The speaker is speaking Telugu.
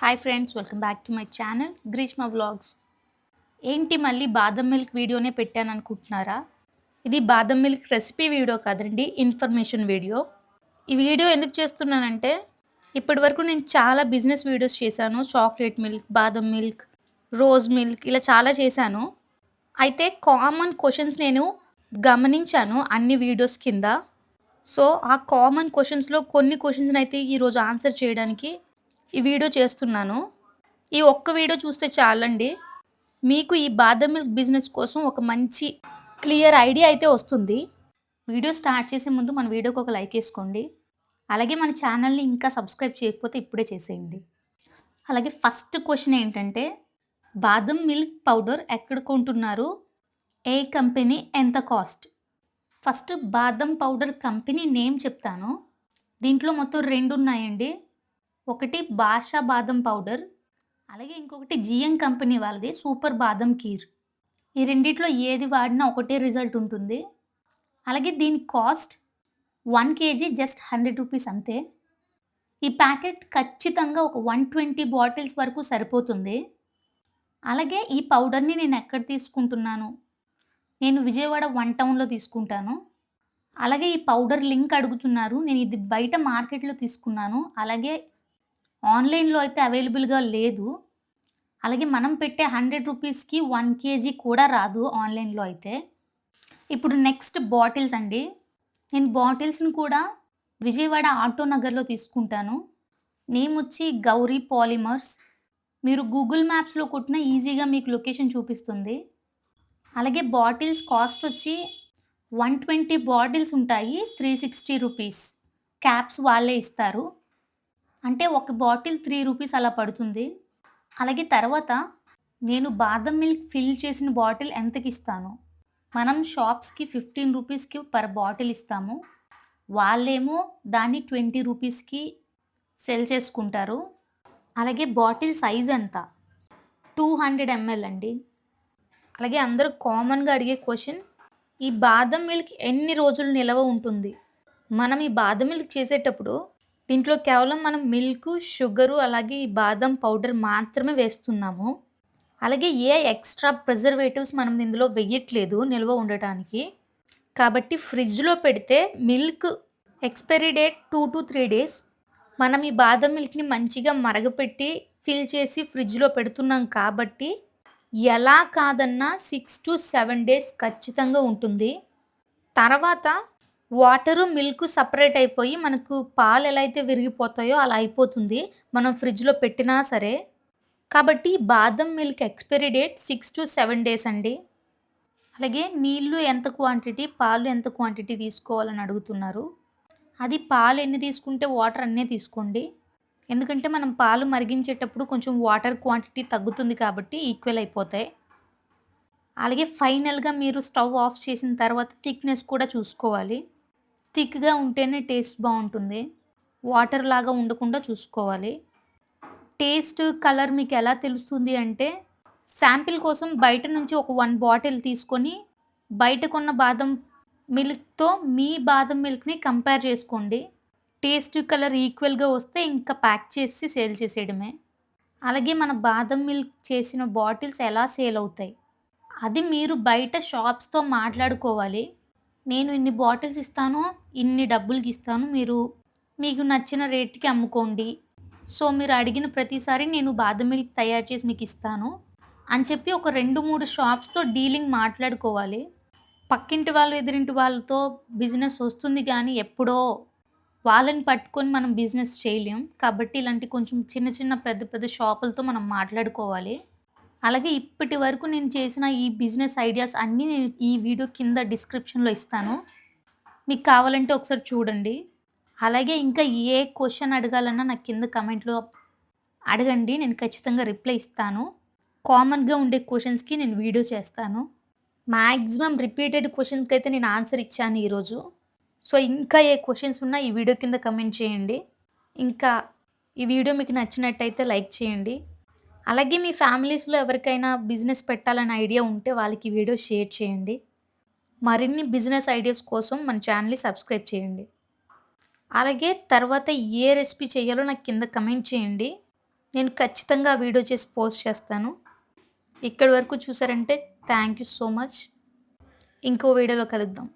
Hi friends, welcome back to my channel Greeshma vlogs. ఏంటి మళ్ళీ బాదం మిల్క్ వీడియోనే పెట్టాను అనుకుంటున్నారా? ఇది బాదం మిల్క్ రెసిపీ వీడియో కాదండి, ఇన్ఫర్మేషన్ వీడియో. ఈ వీడియో ఎందుకు చేస్తున్నానంటే, ఇప్పటివరకు నేను చాలా బిజినెస్ వీడియోస్ చేశాను. చాక్లెట్ మిల్క్, బాదం మిల్క్, రోజ్ మిల్క్ ఇలా చాలా చేశాను. అయితే కామన్ క్వశ్చన్స్ నేను గమనించాను అన్ని వీడియోస్ కింద. సో, ఆ కామన్ క్వశ్చన్స్‌లో కొన్ని క్వశ్చన్స్‌నైతే ఈరోజు ఆన్సర్ చేయడానికి ఈ వీడియో చేస్తున్నాను. ఈ ఒక్క వీడియో చూస్తే చాలండి. మీకు ఈ బాదం మిల్క్ బిజినెస్ కోసం ఒక మంచి క్లియర్ ఐడియా అయితే వస్తుంది. వీడియో స్టార్ట్ చేసే ముందు మన వీడియోకి ఒక లైక్ ఏసుకోండి. అలాగే మన ఛానల్‌ని ఇంకా సబ్స్క్రైబ్ చేయకపోతే ఇప్పుడే చేసేయండి. అలాగే ఫస్ట్ క్వెషన్ ఏంటంటే, బాదం మిల్క్ పౌడర్ ఎక్కడ కొంటున్నారు? ఏ కంపెనీ? ఎంత కాస్ట్? ఫస్ట్ బాదం పౌడర్ కంపెనీ నేమ్ చెప్తాను. దీంట్లో మొత్తం 2 ఉన్నాయండి. ఒకటి బాషా బాదం పౌడర్, అలాగే ఇంకొకటి జీఎం కంపెనీ వాళ్ళది సూపర్ బాదం కీర్. ఈ రెండిట్లో ఏది వాడినా ఒకటే రిజల్ట్ ఉంటుంది. అలాగే దీని కాస్ట్ 1 కేజీ జస్ట్ రూ. 100 అంతే. ఈ ప్యాకెట్ ఖచ్చితంగా ఒక 120 బాటిల్స్ వరకు సరిపోతుంది. అలాగే ఈ పౌడర్‌ని నేను ఎక్కడ తీసుకుంటున్నాను? నేను విజయవాడ వన్ టౌన్‌లో తీసుకుంటాను. అలాగే ఈ పౌడర్ లింక్ అడుగుతున్నారు. నేను ఇది బయట మార్కెట్‌లో తీసుకున్నాను. అలాగే ఆన్‌లైన్‌లో అయితే అవైలబుల్‌గా లేదు. అలాగే మనం పెట్టే రూ. 100కి 1 కేజీ కూడా రాదు ఆన్‌లైన్‌లో అయితే. ఇప్పుడు నెక్స్ట్ బాటిల్స్ అండి. నేను బాటిల్స్‌ని కూడా విజయవాడ ఆటో నగర్‌లో తీసుకుంటాను. నేమ్ వచ్చి గౌరీ పాలిమర్స్. మీరు గూగుల్ మ్యాప్స్‌లో కొట్టినా ఈజీగా మీకు లొకేషన్ చూపిస్తుంది. అలాగే బాటిల్స్ కాస్ట్ వచ్చి 120 బాటిల్స్ ఉంటాయి. రూ. 360. క్యాప్స్ వాళ్ళే ఇస్తారు. అంటే ఒక బాటిల్ రూ. 3 అలా పడుతుంది. అలాగే తర్వాత నేను బాదం మిల్క్ ఫిల్ చేసిన బాటిల్ ఎంతకిస్తాను? మనం షాప్స్‌కి 15 రూపీస్‌కి పర్ బాటిల్ ఇస్తాము. వాళ్ళేమో దాన్ని 20 రూపీస్‌కి సెల్ చేసుకుంటారు. అలాగే బాటిల్ సైజ్ ఎంత? 200 ఎంఎల్ అండి. అలాగే అందరూ కామన్‌గా అడిగే క్వెషన్, ఈ బాదం మిల్క్ ఎన్ని రోజులు నిలవ ఉంటుంది? మనం ఈ బాదం మిల్క్ చేసేటప్పుడు దీంట్లో కేవలం మనం మిల్కు, షుగరు అలాగే ఈ బాదం పౌడర్ మాత్రమే వేస్తున్నాము. అలాగే ఏ ఎక్స్‌ట్రా ప్రిజర్వేటివ్స్ మనం ఇందులో వెయ్యట్లేదు నిల్వ ఉండటానికి. కాబట్టి ఫ్రిడ్జ్‌లో పెడితే మిల్క్ ఎక్స్‌పైరీ డేట్ 2-3 డేస్. మనం ఈ బాదం మిల్క్‌ని మంచిగా మరగపెట్టి, ఫిల్ చేసి ఫ్రిడ్జ్‌లో పెడుతున్నాం కాబట్టి, ఎలా కాదన్నా 6-7 డేస్ ఖచ్చితంగా ఉంటుంది. తర్వాత వాటరు, మిల్కు సెపరేట్ అయిపోయి మనకు పాలు ఎలా అయితే విరిగిపోతాయో అలా అయిపోతుంది. మనం ఫ్రిడ్జ్‌లో పెట్టినా సరే. కాబట్టి బాదం మిల్క్ ఎక్స్‌పైరీ డేట్ 6-7 డేస్ అండి. అలాగే నీళ్ళు ఎంత క్వాంటిటీ, పాలు ఎంత క్వాంటిటీ తీసుకోవాలని అడుగుతున్నారు. అది పాలు ఎన్ని తీసుకుంటే వాటర్ అన్నే తీసుకోండి. ఎందుకంటే మనం పాలు మరిగించేటప్పుడు కొంచెం వాటర్ క్వాంటిటీ తగ్గుతుంది కాబట్టి ఈక్వల్ అయిపోతాయి. అలాగే ఫైనల్‌గా మీరు స్టవ్ ఆఫ్ చేసిన తర్వాత థిక్‌నెస్ కూడా చూసుకోవాలి. థిక్‌గా ఉంటేనే టేస్ట్ బావుంటుంది. వాటర్ లాగా ఉండకుండా చూసుకోవాలి. టేస్ట్, కలర్ మీకెలా తెలుస్తుంది అంటే, శాంపిల్ కోసం బయట నుంచి ఒక 1 బాటిల్ తీసుకొని, బయట కొన్న బాదం మిల్క్‌తో మీ బాదం మిల్క్‌ని కంపేర్ చేసుకోండి. టేస్ట్, కలర్ ఈక్వల్‌గా వస్తే ఇంకా ప్యాక్ చేసి సేల్ చేసేయడమే. అలాగే మన బాదం మిల్క్ చేసిన బాటిల్స్ ఎలా సేల్ అవుతాయి? అది మీరు బయట షాప్స్‌తో మాట్లాడుకోవాలి. నేను ఇన్ని బాటిల్స్ ఇస్తాను, ఇన్ని డబ్బులకిస్తాను. మీకు నచ్చిన రేట్‌కి అమ్ముకోండి. సో, మీరు అడిగిన ప్రతిసారి నేను బాదం మిల్క్ తయారు చేసి మీకిస్తాను అని చెప్పి ఒక 2, 3 షాప్స్‌తో డీలింగ్ మాట్లాడుకోవాలి. పక్కింటి వాళ్ళు, ఎదురింటి వాళ్ళతో బిజినెస్ వస్తుంది గానీ, ఎప్పుడో వాళ్ళని పట్టుకొని మనం బిజినెస్ చేయలేం. కాబట్టి ఇలాంటి కొంచెం చిన్న, చిన్న, పెద్ద, పెద్ద షాపులతో మనం మాట్లాడుకోవాలి. అలాగే ఇప్పటి వరకు నేను చేసిన ఈ బిజినెస్ ఐడియాస్ అన్నీ నేను ఈ వీడియో కింద డిస్క్రిప్షన్‌లో ఇస్తాను. మీకు కావాలంటే ఒకసారి చూడండి. అలాగే ఇంకా ఏ క్వెషన్ అడగాలన్నా నాకు కింద కామెంట్‌లో అడగండి. నేను ఖచ్చితంగా రిప్లై ఇస్తాను. కామన్‌గా ఉండే క్వెషన్స్‌కి నేను వీడియో చేస్తాను. మాక్సిమం రిపీటెడ్ క్వెషన్స్‌కైతే నేను ఆన్సర్ ఇచ్చాను ఈరోజు. సో, ఇంకా ఏ క్వెషన్స్ ఉన్నా ఈ వీడియో కింద కామెంట్ చేయండి. ఇంకా ఈ వీడియో మీకు నచ్చినట్టయితే లైక్ చేయండి. అలాగే మీ ఫ్యామిలీస్‌లో ఎవరికైనా బిజినెస్ పెట్టాలనే ఐడియా ఉంటే వాళ్ళకి ఈ వీడియో షేర్ చేయండి. మరిన్ని బిజినెస్ ఐడియాస్ కోసం మన ఛానెల్‌ని సబ్స్క్రైబ్ చేయండి. అలాగే తర్వాత ఏ రెసిపీ చేయాలో నాకు కింద కమెంట్ చేయండి. నేను ఖచ్చితంగా ఆ వీడియో చేసి పోస్ట్ చేస్తాను. ఇక్కడి వరకు చూసారంటే థ్యాంక్ యూ సో మచ్. ఇంకో వీడియోలో కలుద్దాం.